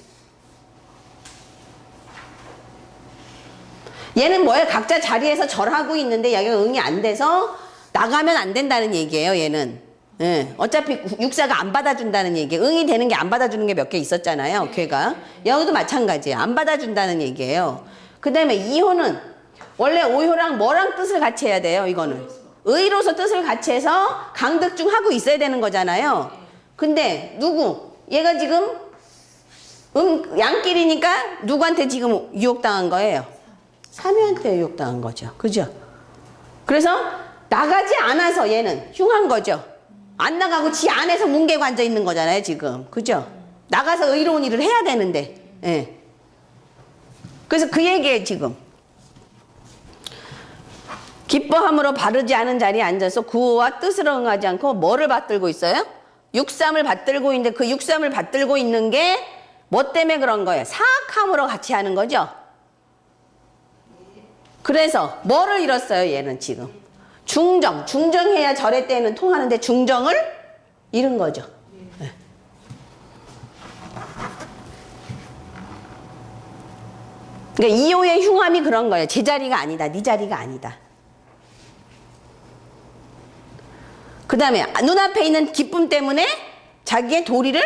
얘는 뭐예요? 각자 자리에서 절하고 있는데 여기가 응이 안 돼서 나가면 안 된다는 얘기예요, 얘는. 예. 어차피 육사가 안 받아준다는 얘기예요. 응이 되는 게 안 받아주는 게 몇 개 있었잖아요, 걔가. 여기도 마찬가지예요. 안 받아준다는 얘기예요. 그 다음에 이효는 원래 오효랑 뭐랑 뜻을 같이 해야 돼요, 이거는. 의로서 뜻을 같이 해서 강득중하고 있어야 되는 거잖아요. 근데 누구? 얘가 지금 양끼리니까 누구한테 지금 유혹당한 거예요? 사묘한테 유혹당한 거죠. 그죠? 그래서 나가지 않아서 얘는 흉한 거죠. 안 나가고 지 안에서 뭉개고 앉아 있는 거잖아요, 지금. 그죠? 나가서 의로운 일을 해야 되는데. 예. 그래서 그 얘기에 지금. 기뻐함으로 바르지 않은 자리에 앉아서 구호와 뜻을 응하지 않고 뭐를 받들고 있어요? 육삼을 받들고 있는데 그 육삼을 받들고 있는 게 뭐 때문에 그런 거예요? 사악함으로 같이 하는 거죠. 그래서 뭐를 잃었어요, 얘는 지금? 중정해야 절의 때는 통하는데 중정을 잃은 거죠. 네. 그러니까 이호의 흉함이 그런 거예요. 제 자리가 아니다, 네 자리가 아니다. 그 다음에 눈앞에 있는 기쁨 때문에 자기의 도리를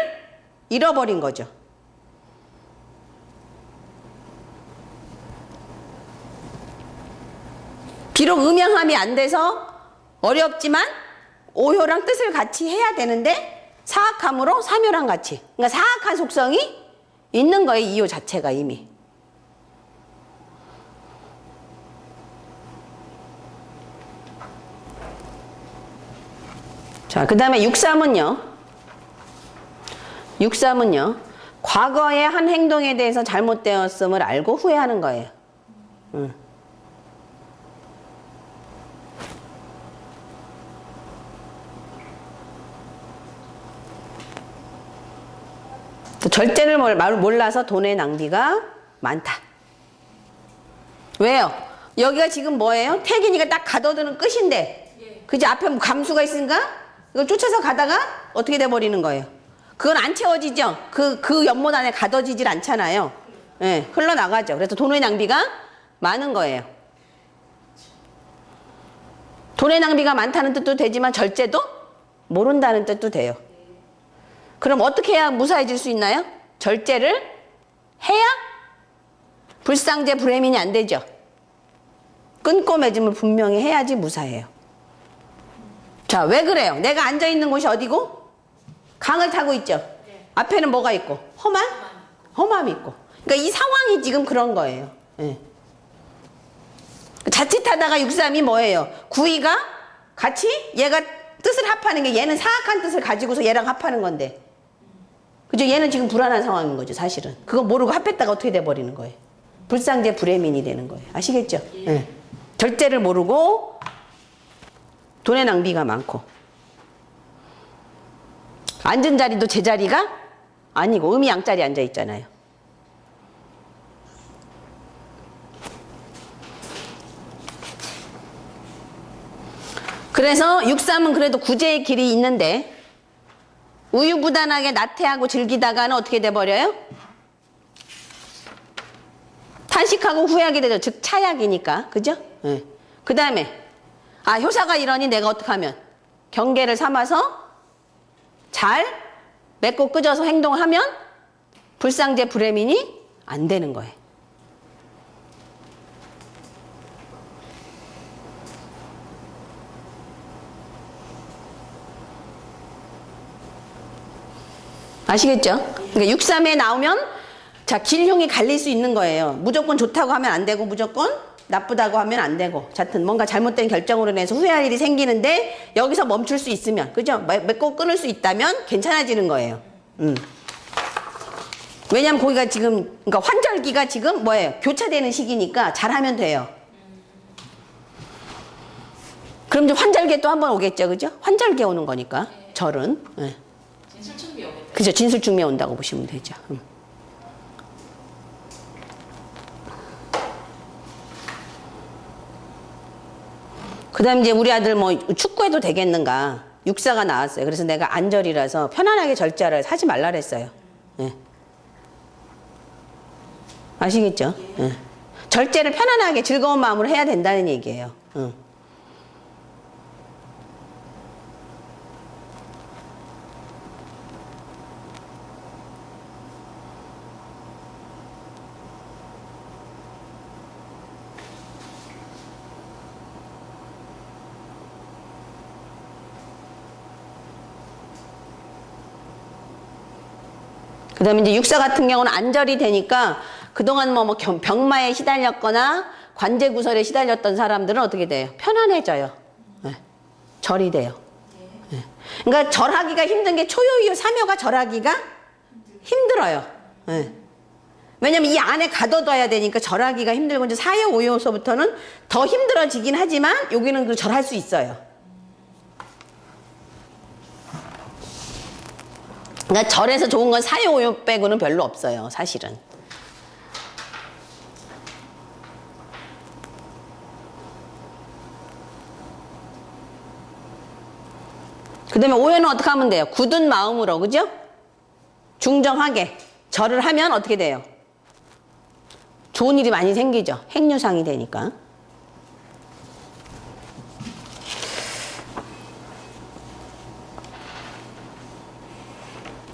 잃어버린 거죠. 비록 음양함이 안 돼서 어렵지만 오효랑 뜻을 같이 해야 되는데 사악함으로 사묘랑 같이. 그러니까 사악한 속성이 있는 거예요. 이효 자체가 이미. 자, 그 다음에 6.3은요. 6.3은요. 과거의 한 행동에 대해서 잘못되었음을 알고 후회하는 거예요. 또 절제를 몰라서 돈의 낭비가 많다. 왜요? 여기가 지금 뭐예요? 태긴이가 딱 가둬두는 끝인데, 그지? 앞에 감수가 있으니까 이걸 쫓아서 가다가 어떻게 돼버리는 거예요? 그건 안 채워지죠? 그 연못 안에 가둬지질 않잖아요. 예, 흘러나가죠. 그래서 돈의 낭비가 많은 거예요. 돈의 낭비가 많다는 뜻도 되지만 절제도 모른다는 뜻도 돼요. 그럼 어떻게 해야 무사해질 수 있나요? 절제를 해야 불상제 불해민이 안 되죠. 끊고 맺음을 분명히 해야지 무사해요. 자, 왜 그래요? 내가 앉아있는 곳이 어디고? 강을 타고 있죠. 앞에는 뭐가 있고? 험함이 있고. 그러니까 이 상황이 지금 그런 거예요. 예. 자칫하다가 6.3이 뭐예요? 9위가 같이 얘가 뜻을 합하는 게 얘는 사악한 뜻을 가지고서 얘랑 합하는 건데. 그죠? 얘는 지금 불안한 상황인 거죠, 사실은. 그거 모르고 합했다가 어떻게 돼버리는 거예요? 불상제 불해민이 되는 거예요. 아시겠죠? 예. 절제를 모르고 돈의 낭비가 많고. 앉은 자리도 제자리가 아니고 음이 양자리 앉아 있잖아요. 그래서 6.3은 그래도 구제의 길이 있는데 우유부단하게 나태하고 즐기다가는 어떻게 돼버려요? 탄식하고 후회하게 되죠. 즉 차약이니까. 그죠? 네. 그 다음에 효사가 이러니 내가 어떡하면 경계를 삼아서 잘 맺고 끄져서 행동하면 불상제 불해민이 안 되는 거예요. 아시겠죠? 그러니까 6.3에 나오면 자, 길흉이 갈릴 수 있는 거예요. 무조건 좋다고 하면 안 되고 무조건 나쁘다고 하면 안 되고. 하여튼 뭔가 잘못된 결정으로 인해서 후회할 일이 생기는데 여기서 멈출 수 있으면, 그죠? 맺고 끊을 수 있다면 괜찮아지는 거예요. 왜냐면 거기가 지금, 그러니까 환절기가 지금 뭐예요? 교차되는 시기니까 잘하면 돼요. 그럼 이제 환절기에 또 한 번 오겠죠, 그죠? 환절기에 오는 거니까, 절은. 네. 진술충비 오겠다. 그죠? 진술중매 온다고 보시면 되죠. 그 다음 이제 우리 아들 뭐 축구해도 되겠는가. 6.4가 나왔어요. 그래서 내가 안절이라서 편안하게 절제를 하지 말라 그랬어요. 네. 아시겠죠? 네. 절제를 편안하게 즐거운 마음으로 해야 된다는 얘기예요. 그 다음에 이제 6.4 같은 경우는 안절이 되니까 그동안 뭐 병마에 시달렸거나 관제구설에 시달렸던 사람들은 어떻게 돼요? 편안해져요. 네. 절이 돼요. 네. 그러니까 절하기가 힘든 게 초요이요 사묘가 절하기가 힘들어요. 네. 왜냐면 이 안에 가둬둬야 되니까 절하기가 힘들고 이제 사요 오요서부터는 더 힘들어지긴 하지만 여기는 그 절할 수 있어요. 그러니까 절에서 좋은 건 사요 오요 빼고는 별로 없어요, 사실은. 그 다음에 오요는 어떻게 하면 돼요? 굳은 마음으로, 그죠? 중정하게 절을 하면 어떻게 돼요? 좋은 일이 많이 생기죠. 행유상이 되니까.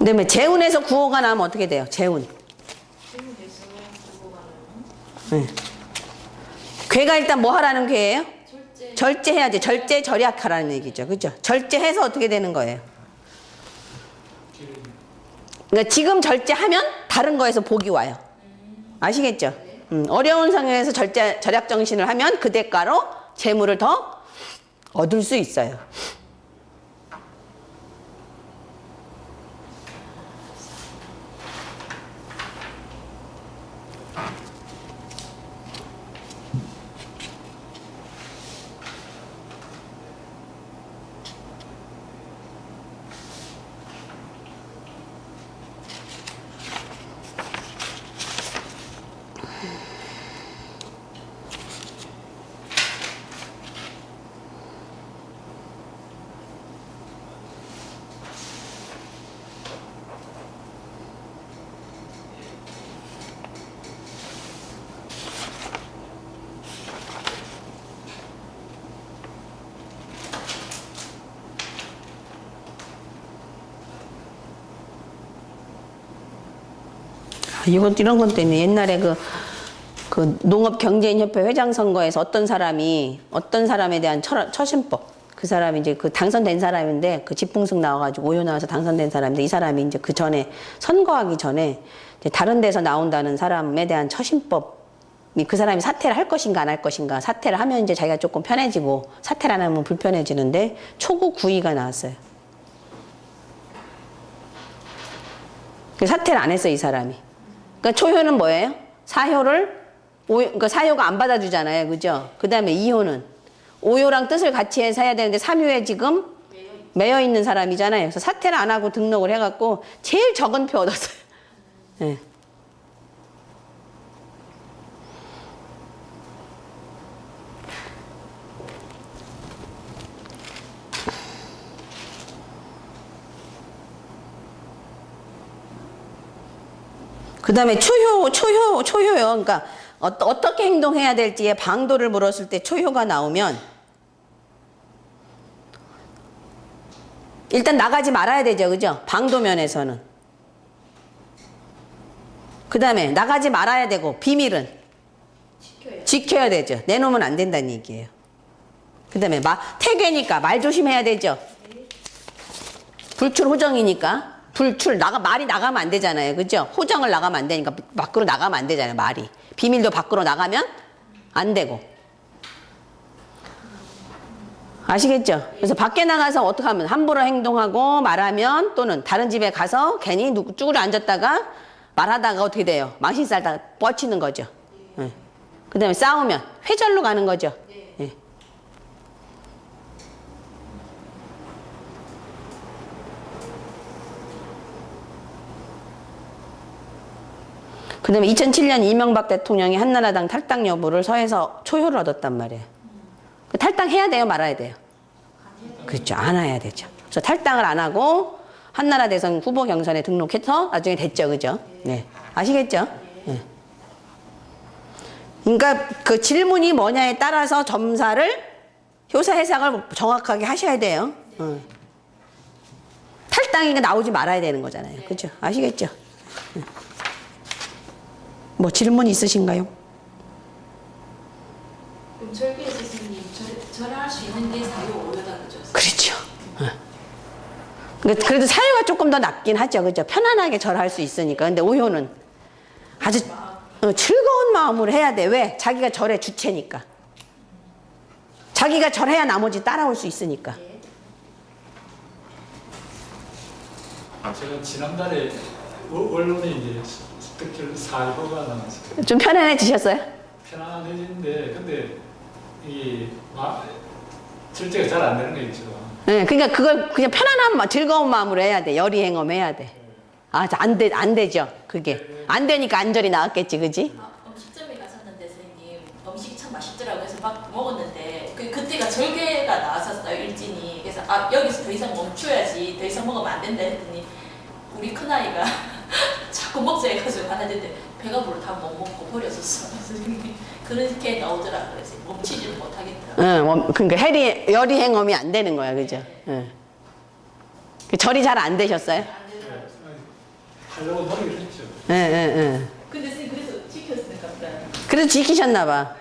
그다음에 재운에서 구호가 나면 어떻게 돼요? 재운. 질문에서 구호가 나면 네. 괴가 일단 뭐 하라는 괴예요? 절제. 절제해야지. 절제 절약하라는 얘기죠. 그죠? 절제해서 어떻게 되는 거예요? 그러니까 지금 절제하면 다른 거에서 복이 와요. 아시겠죠? 어려운 상황에서 절제 절약 정신을 하면 그 대가로 재물을 더 얻을 수 있어요. 이런 건 때문에 옛날에 그 농업경제인협회 회장 선거에서 어떤 사람에 대한 처신법, 그 사람이 이제 그 당선된 사람인데 그 집풍승 나와가지고 오효 나와서 당선된 사람인데 이 사람이 이제 그 전에 선거하기 전에 이제 다른 데서 나온다는 사람에 대한 처신법이 그 사람이 사퇴를 할 것인가 안 할 것인가, 사퇴를 하면 이제 자기가 조금 편해지고 사퇴를 안 하면 불편해지는데 초구 구의가 나왔어요. 사퇴를 안 했어 이 사람이. 그러니까 초효는 뭐예요? 그러니까 사효가 안 받아주잖아요. 그죠? 그 다음에 이효는 오효랑 뜻을 같이 해서 해야 되는데 삼효에 지금 매여 있는 사람이잖아요. 그래서 사퇴를 안 하고 등록을 해갖고 제일 적은 표 얻었어요. 네. 그 다음에 초효요. 그러니까 어떻게 행동해야 될지에 방도를 물었을 때 초효가 나오면 일단 나가지 말아야 되죠. 그죠? 방도면에서는. 그 다음에 나가지 말아야 되고 비밀은 지켜야 되죠. 내놓으면 안 된다는 얘기예요. 그 다음에 태괴니까 말 조심해야 되죠. 불출 호정이니까 말이 나가면 안 되잖아요. 그죠? 호정을 나가면 안 되니까 밖으로 나가면 안 되잖아요. 말이. 비밀도 밖으로 나가면 안 되고. 아시겠죠? 그래서 밖에 나가서 어떻게 하면 함부로 행동하고 말하면 또는 다른 집에 가서 괜히 쭈그려 앉았다가 말하다가 어떻게 돼요? 망신 살다가 뻗치는 거죠. 네. 그 다음에 싸우면 회절로 가는 거죠. 네. 그 다음에 2007년 이명박 대통령이 한나라당 탈당 여부를 서에서 초효를 얻었단 말이에요. 탈당해야 돼요? 말아야 돼요? 그렇죠. 안 해야 되죠. 그래서 탈당을 안 하고 한나라 대선 후보 경선에 등록해서 나중에 됐죠. 그죠? 네. 아시겠죠? 네. 그러니까 그 질문이 뭐냐에 따라서 점사를 효사 해석을 정확하게 하셔야 돼요. 탈당이 나오지 말아야 되는 거잖아요. 그죠? 아시겠죠? 네. 뭐 질문 있으신가요? 그럼 절개의 스승님 절할 수 있는 게 사유 오효다 그죠? 그렇죠. 그래도 사유가 조금 더 낫긴 하죠. 그죠? 편안하게 절할 수 있으니까. 근데 오효는 아주 즐거운 마음으로 해야 돼. 왜? 자기가 절의 주체니까. 자기가 절해야 나머지 따라올 수 있으니까. 제가 지난달에 언론에 이제 특별 사유가 나왔어요. 좀 편안해지셨어요? 편안해지는데 근데 이 절제가 잘 안 되는 거 있죠. 네, 그러니까 그걸 그냥 편안한 즐거운 마음으로 해야 돼. 열이행엄 해야 돼. 안 되죠. 그게 안 되니까 안절이 나왔겠지, 그지? 음식점에 갔었는데 선생님 음식이 참 맛있더라고요. 그래서 막 먹었는데 그때가 절개가 나왔었어요. 일진이. 그래서 여기서 더 이상 멈춰야지. 더 이상 먹으면 안 된다 했더니 우리 큰아이가 자꾸 먹자 해가지고 하는데 배가 불러 다 못 먹고 버렸었어. 선생님. 그렇게 나오더라고요. 그래서 멈추지를 못하겠더라고요. 그러니까 열이행엄이 안 되는 거야, 그죠? 네. 절이 잘 안 되셨어요? 안 되더라고요. 하려고 노력을 했죠. 예, 예, 예. 근데 선생님 그래서 지켰으니까 보다. 그래도 지키셨나 봐.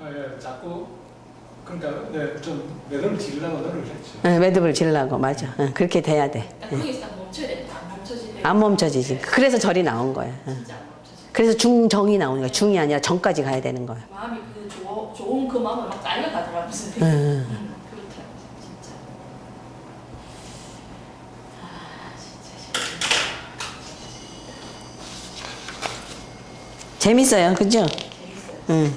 아, 예, 자꾸 그러니까 네, 좀 매듭을 지으려고 노력을 했죠. 예, 매듭을 지으려고 맞아. 예, 그렇게 돼야 돼. 딱 거기서 딱 멈춰야 되는데 안 멈춰지네. 안 멈춰지지. 그래서 절이 나온 거야. 예. 진짜 안 멈춰지. 그래서 중정이 나오는 거야. 중이 아니라 정까지 가야 되는 거야. 마음이 그 좋은 그 마음을 막 딸려가더라 무슨. 응. 그렇다 진짜. 아 진짜. 재밌어요, 그죠? 재밌어요. 응.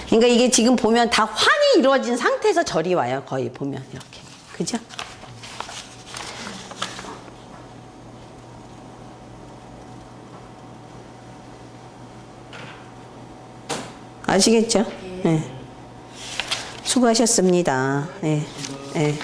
그러니까 이게 지금 보면 다 환이 이루어진 상태에서 절이 와요. 거의 보면 이렇게. 그죠? 아시겠죠? 네. 수고하셨습니다. 네. 네.